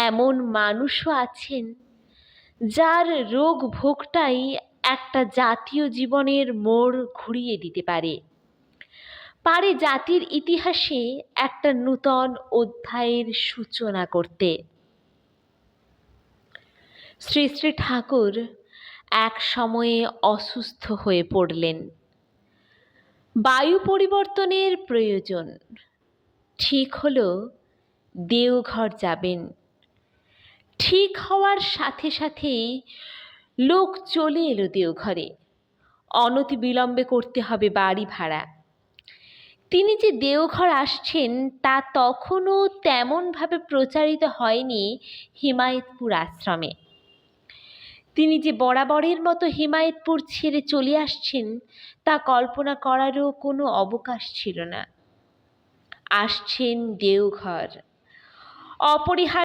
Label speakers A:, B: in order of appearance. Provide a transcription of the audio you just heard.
A: এমন মানুষও আছেন যার রোগ ভোগটাই একটা জাতীয় জীবনের মোড় ঘুরিয়ে দিতে পারে, পারে জাতির ইতিহাসে একটা নূতন অধ্যায়ের সূচনা করতে। শ্রী শ্রী ঠাকুর এক সময়ে অসুস্থ হয়ে পড়লেন। বায়ু পরিবর্তনের প্রয়োজন। ঠিক হলো দেওঘর যাবেন। ঠিক হওয়ার সাথে সাথেই লোক চলে এলো দেওঘরে। অনতিবিলম্বে করতে হবে বাড়ি ভাড়া। তিনি যে দেওঘর আসছেন তা তখনও তেমনভাবে প্রচারিত হয়নি হিমায়তপুর আশ্রমে। তিনি যে বরাবরের মতো হিমায়তপুর ছেড়ে চলে আসছেন তা কল্পনা করারও কোনো অবকাশ ছিল না। আসছেন দেওঘর। অপরিহার্য